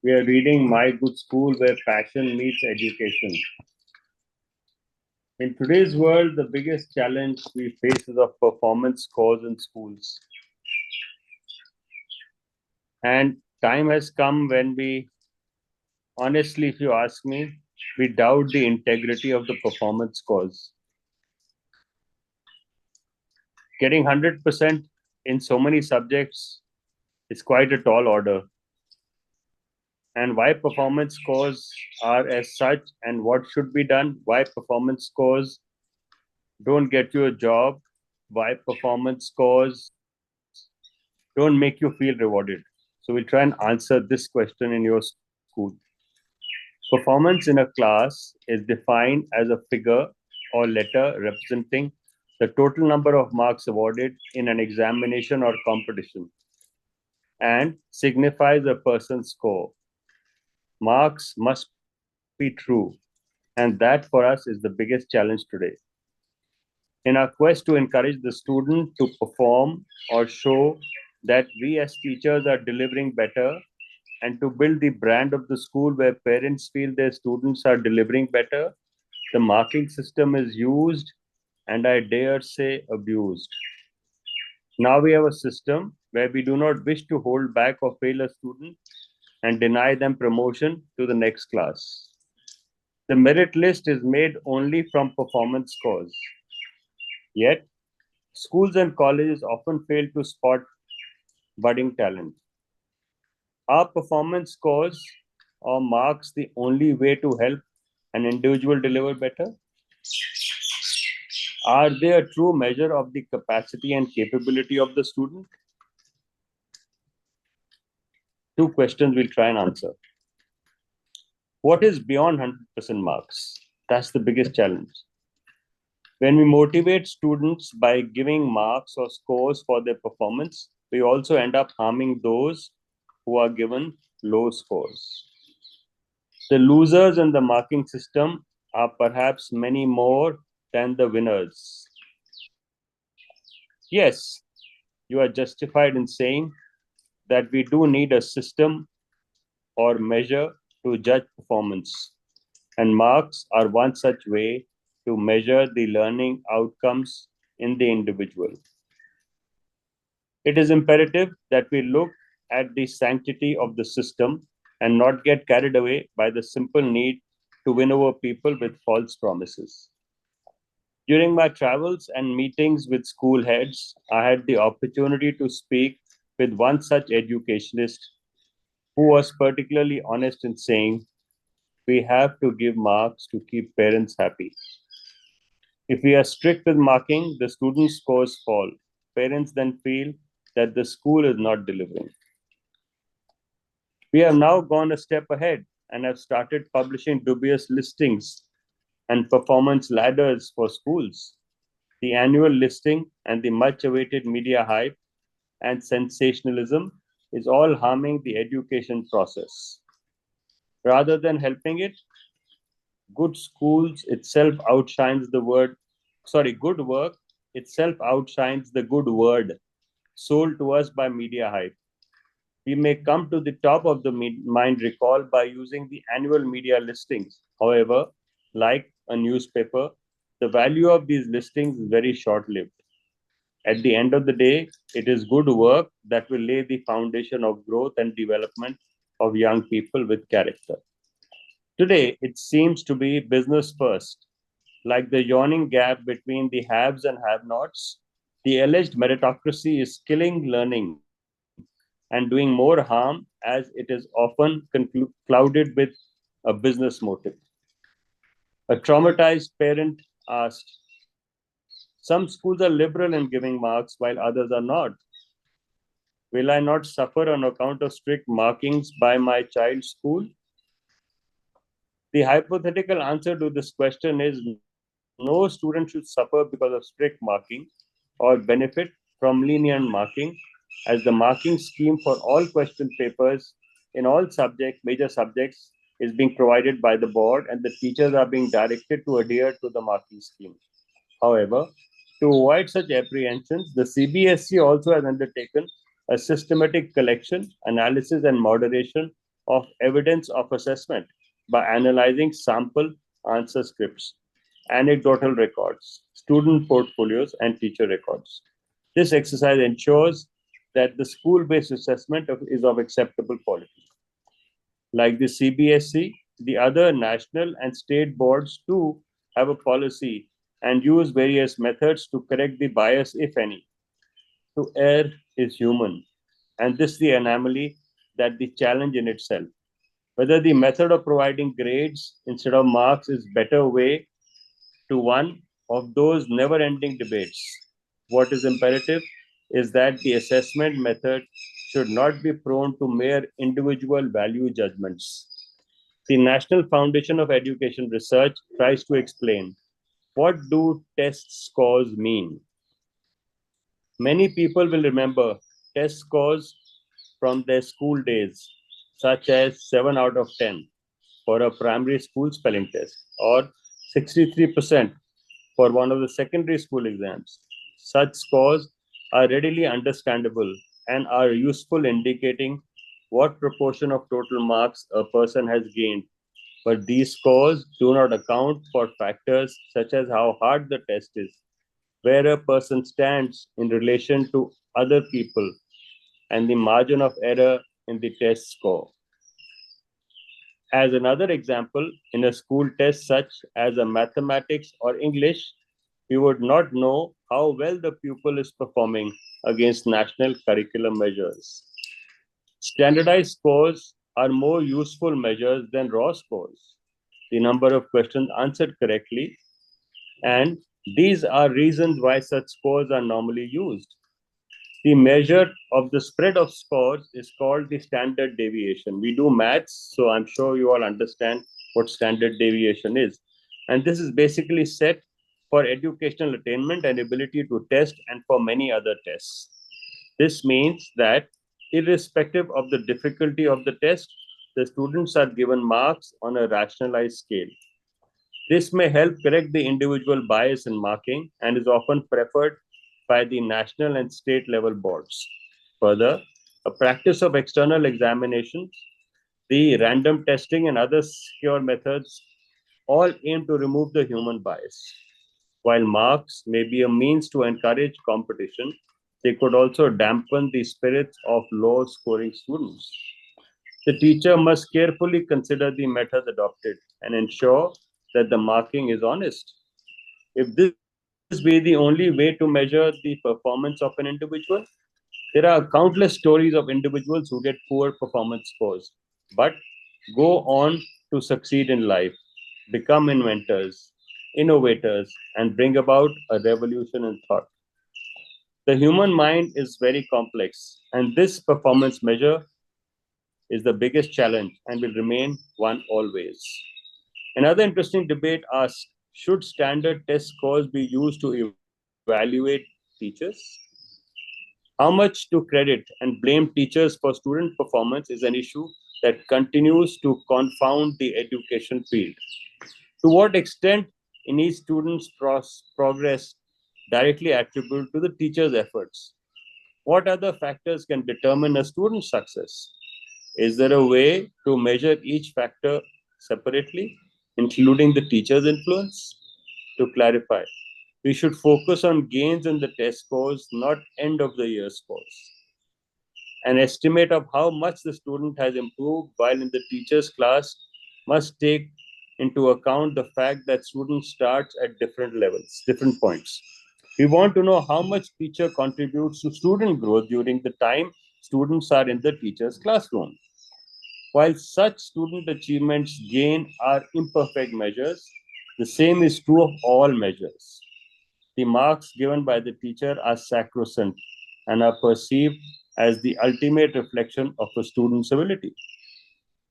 We are reading My Good School Where Passion Meets Education. In today's world, the biggest challenge we face is of performance scores in schools. And time has come when we, honestly, if you ask me, we doubt the integrity of the performance scores. Getting 100% in so many subjects is quite a tall order. And why performance scores are as such and what should be done, why performance scores don't get you a job, why performance scores don't make you feel rewarded. So we'll try and answer this question in your school. Performance in a class is defined as a figure or letter representing the total number of marks awarded in an examination or competition and signifies a person's score. Marks must be true, and that for us is the biggest challenge today. In our quest to encourage the student to perform or show that we as teachers are delivering better and to build the brand of the school where parents feel their students are delivering better, the marking system is used and I dare say abused. Now we have a system where we do not wish to hold back or fail a student and deny them promotion to the next class. The merit list is made only from performance scores. Yet, schools and colleges often fail to spot budding talent. Are performance scores or marks the only way to help an individual deliver better? Are they a true measure of the capacity and capability of the student? Two questions we'll try and answer. What is beyond 100% marks? That's the biggest challenge. When we motivate students by giving marks or scores for their performance, we also end up harming those who are given low scores. The losers in the marking system are perhaps many more than the winners. Yes, you are justified in saying that we do need a system or measure to judge performance, and marks are one such way to measure the learning outcomes in the individual. It is imperative that we look at the sanctity of the system and not get carried away by the simple need to win over people with false promises. During my travels and meetings with school heads, I had the opportunity to speak with one such educationist who was particularly honest in saying, we have to give marks to keep parents happy. If we are strict with marking, the student scores fall. Parents then feel that the school is not delivering. We have now gone a step ahead and have started publishing dubious listings and performance ladders for schools. The annual listing and the much awaited media hype and sensationalism is all harming the education process. Rather than helping it, good schools itself outshines the word, good work itself outshines the good word sold to us by media hype. We may come to the top of the mind recall by using the annual media listings. However, like a newspaper, the value of these listings is very short lived. At the end of the day, it is good work that will lay the foundation of growth and development of young people with character. Today, it seems to be business first, like the yawning gap between the haves and have nots. The alleged meritocracy is killing learning and doing more harm as it is often clouded with a business motive. A traumatized parent asked, some schools are liberal in giving marks while others are not. Will I not suffer on account of strict markings by my child's school? The hypothetical answer to this question is no student should suffer because of strict marking or benefit from lenient marking, as the marking scheme for all question papers in all major subjects, is being provided by the board, and the teachers are being directed to adhere to the marking scheme. However, to avoid such apprehensions, the CBSE also has undertaken a systematic collection, analysis, and moderation of evidence of assessment by analyzing sample answer scripts, anecdotal records, student portfolios, and teacher records. This exercise ensures that the school based assessment is of acceptable quality. Like the CBSE, the other national and state boards too have a policy and use various methods to correct the bias, if any. To err is human, and this is the anomaly that the challenge in itself. Whether the method of providing grades instead of marks is better way to one of those never-ending debates. What is imperative is that the assessment method should not be prone to mere individual value judgments. The National Foundation of Education Research tries to explain what do test scores mean. Many people will remember test scores from their school days, such as 7 out of 10 for a primary school spelling test or 63% for one of the secondary school exams. Such scores are readily understandable and are useful indicating what proportion of total marks a person has gained. But these scores do not account for factors such as how hard the test is, where a person stands in relation to other people, and the margin of error in the test score. As another example, in a school test such as a mathematics or English, we would not know how well the pupil is performing against national curriculum measures. Standardized scores are more useful measures than raw scores. The number of questions answered correctly, and these are reasons why such scores are normally used. The measure of the spread of scores is called the standard deviation. We do maths, so I'm sure you all understand what standard deviation is. And this is basically set for educational attainment and ability to test and for many other tests. This means that irrespective of the difficulty of the test, the students are given marks on a rationalized scale. This may help correct the individual bias in marking and is often preferred by the national and state level boards. Further, a practice of external examinations, the random testing, and other secure methods all aim to remove the human bias. While marks may be a means to encourage competition, they could also dampen the spirits of low scoring students. The teacher must carefully consider the method adopted and ensure that the marking is honest. If this be the only way to measure the performance of an individual, there are countless stories of individuals who get poor performance scores, but go on to succeed in life, become inventors, innovators, and bring about a revolution in thought. The human mind is very complex, and this performance measure is the biggest challenge and will remain one always. Another interesting debate asks, should standard test scores be used to evaluate teachers? How much to credit and blame teachers for student performance is an issue that continues to confound the education field. To what extent in each student's progress directly attributable to the teacher's efforts? What other factors can determine a student's success? Is there a way to measure each factor separately, including the teacher's influence? To clarify, we should focus on gains in the test scores, not end of the year scores. An estimate of how much the student has improved while in the teacher's class must take into account the fact that student starts at different levels, different points. We want to know how much teacher contributes to student growth during the time students are in the teacher's classroom. While such student achievements gain are imperfect measures, the same is true of all measures. The marks given by the teacher are sacrosanct and are perceived as the ultimate reflection of a student's ability.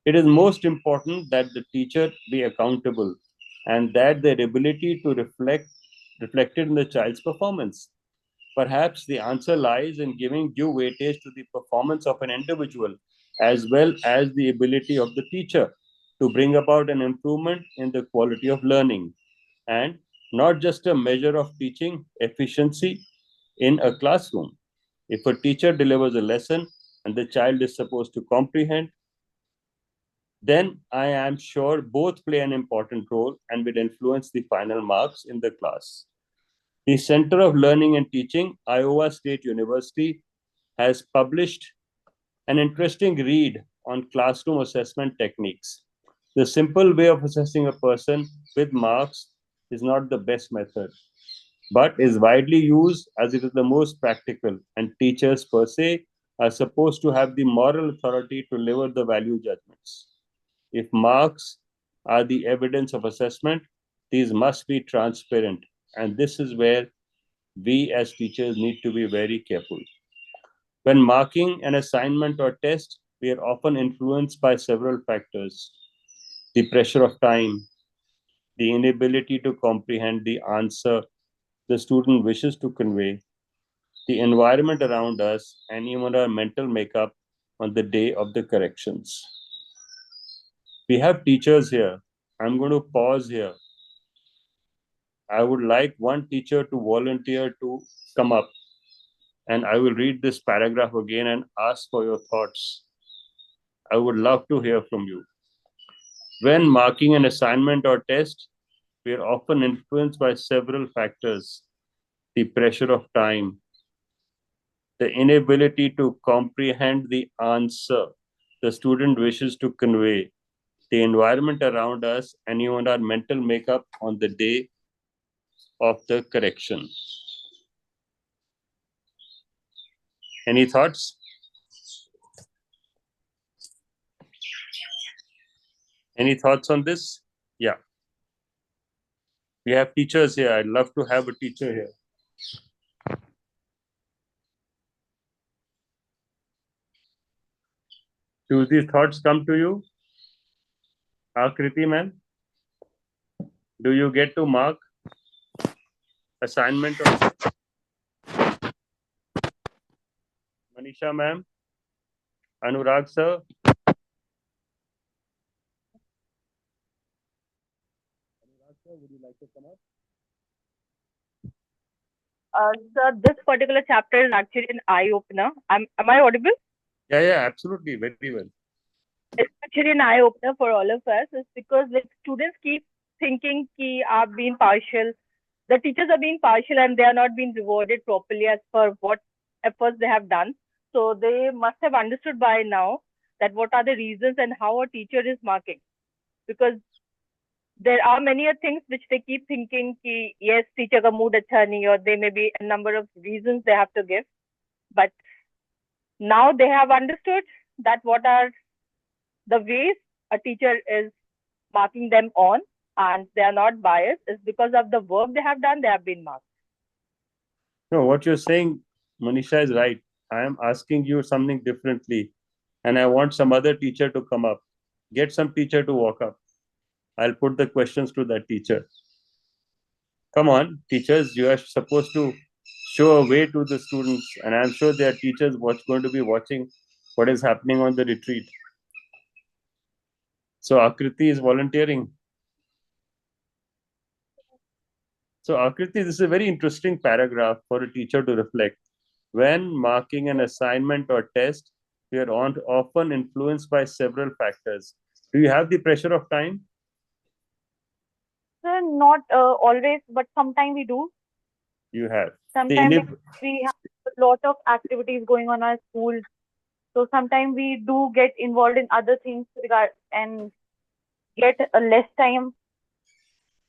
It is most important that the teacher be accountable and that their ability to reflect reflected in the child's performance. Perhaps the answer lies in giving due weightage to the performance of an individual as well as the ability of the teacher to bring about an improvement in the quality of learning and not just a measure of teaching efficiency in a classroom. If a teacher delivers a lesson and the child is supposed to comprehend, then I am sure both play an important role and will influence the final marks in the class. The Center of Learning and Teaching, Iowa State University, has published an interesting read on classroom assessment techniques. The simple way of assessing a person with marks is not the best method, but is widely used as it is the most practical, and teachers per se are supposed to have the moral authority to deliver the value judgments. If marks are the evidence of assessment, these must be transparent, and this is where we as teachers need to be very careful. When marking an assignment or test, we are often influenced by several factors: the pressure of time, the inability to comprehend the answer the student wishes to convey, the environment around us, and even our mental makeup on the day of the corrections. We have teachers here. I'm going to pause here. I would like one teacher to volunteer to come up, and I will read this paragraph again and ask for your thoughts. I would love to hear from you. When marking an assignment or test, we are often influenced by several factors: the pressure of time, the inability to comprehend the answer the student wishes to convey, the environment around us, and even our mental makeup on the day of the correction. Any thoughts? Any thoughts on this? Yeah. We have teachers here. I'd love to have a teacher here. Do these thoughts come to you? Akriti, ma'am? Do you get to mark assignment or Manisha, ma'am? Anurag, sir? Anurag, sir, would you like to come up? So this particular chapter is actually an eye opener. Am I audible? Yeah, absolutely. Very well. It's actually an eye opener for all of us. It's because like students keep thinking ki are being partial. The teachers are being partial and they are not being rewarded properly as per what efforts they have done. So they must have understood by now that what are the reasons and how a teacher is marking. Because there are many things which they keep thinking ki yes, teacher ka mood acha nahi, or there may be a number of reasons they have to give. But now they have understood that what are the ways a teacher is marking them on, and they are not biased is because of the work they have done, they have been marked. No, what you're saying, Manisha, is right. I am asking you something differently, and I want some other teacher to come up. Get some teacher to walk up. I'll put the questions to that teacher. Come on, teachers, you are supposed to show a way to the students, and I'm sure there are teachers going to be watching what is happening on the retreat. So Akriti is volunteering. So Akriti, this is a very interesting paragraph for a teacher to reflect. When marking an assignment or test, we are often influenced by several factors. Do you have the pressure of time? So not always, but sometimes we do. You have. The Sometimes we have a lot of activities going on our school. So sometimes we do get involved in other things and get less time.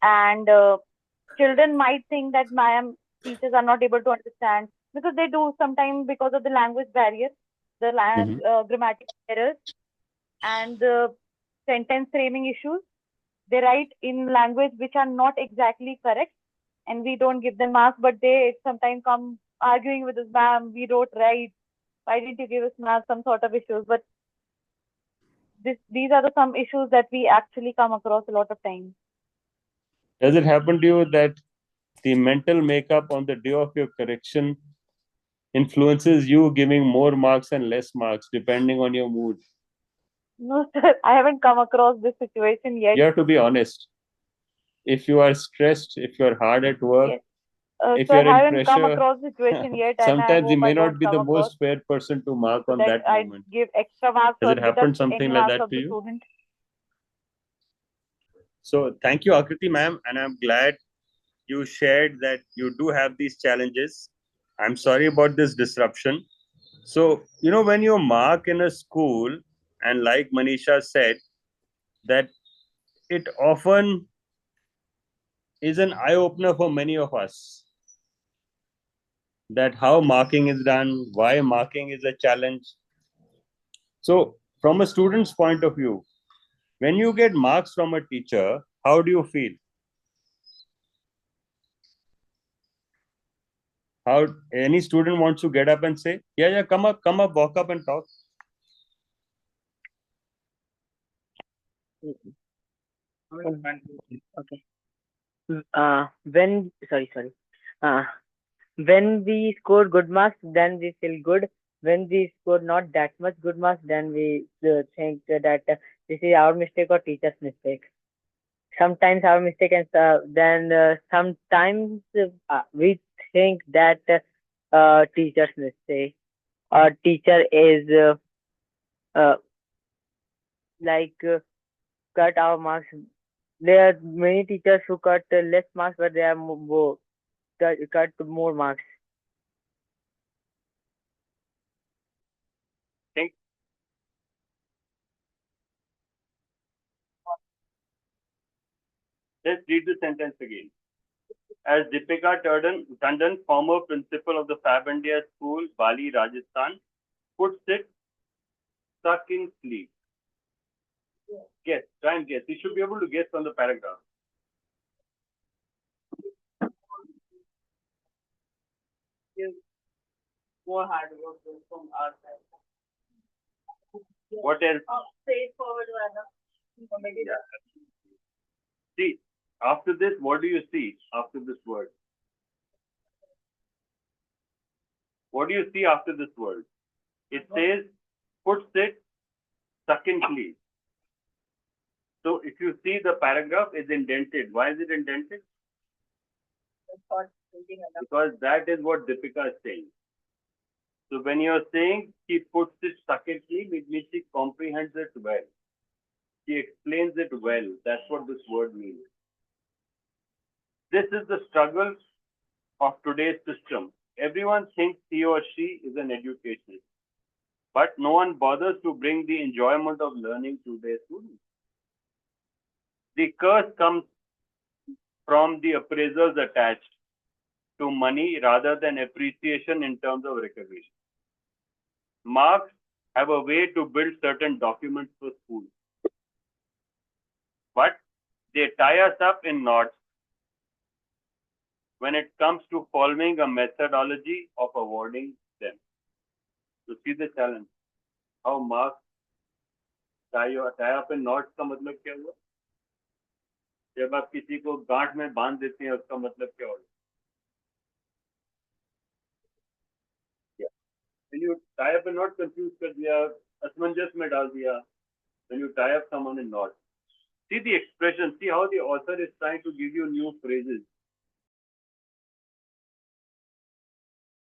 And children might think that teachers are not able to understand because they do sometimes because of the language barrier, the grammatic errors, and the sentence framing issues. They write in language which are not exactly correct, and we don't give them marks, but they sometimes come arguing with us, ma'am, we wrote right. Why didn't you give us marks? Some sort of issues. But these are some issues that we actually come across a lot of times. Does it happen to you that the mental makeup on the day of your correction influences you giving more marks and less marks depending on your mood? No, sir, I haven't come across this situation yet. You have to be honest. If you are stressed, if you are hard at work, Yes. if So you're I in haven't come pressure, across situation yet, and I sometimes you hope I may don't not be come the across most fair person to mark so on that that I moment. give extra marks Has or it happened deduct something any like marks that of to the you? student. So thank you, Akriti ma'am, and I'm glad you shared that you do have these challenges. I'm sorry about this disruption. So, when you mark in a school, and like Manisha said, that it often is an eye opener for many of us, that how marking is done, why marking is a challenge. So, from a student's point of view, when you get marks from a teacher, how do you feel? How any student wants to get up and say, yeah, yeah, come up, walk up and talk. Okay. When sorry. Uh, when we score good marks, then we feel good. When we score not that much good marks, then we think that this is our mistake or teacher's mistake. Sometimes our mistake, and then sometimes we think that teacher's mistake or teacher is uh, like cut our marks. There are many teachers who cut less marks, but they are cut more marks. Think, let's read the sentence again. As Deepika Tandon, former principal of the Fab India School, Bali, Rajasthan, puts it, stuck in sleep. Guess, try and guess. You should be able to guess from the paragraph. More hard work from our side. What else? Straightforward manner. Yeah. See, after this, what do you see after this word? What do you see after this word? It says, puts it, succinctly. So if you see the paragraph is indented. Why is it indented? Because that is what Deepika is saying. So when you are saying she puts it succinctly, it means she comprehends it well. She explains it well. That's what this word means. This is the struggle of today's system. Everyone thinks he or she is an educationist, but no one bothers to bring the enjoyment of learning to their students. The curse comes from the appraisals attached to money rather than appreciation in terms of recognition. Marks have a way to build certain documents for schools, but they tie us up in knots when it comes to following a methodology of awarding them. So see the challenge. How marks tie up in knots का मतलब क्या हुआ? जब आप किसी को गांठ में बांध देते हैं उसका मतलब क्या होगा? When you tie up a knot, confuse कर दिया, असमंजस में डाल दिया. When you tie up someone in knot, see the expression, see how the author is trying to give you new phrases.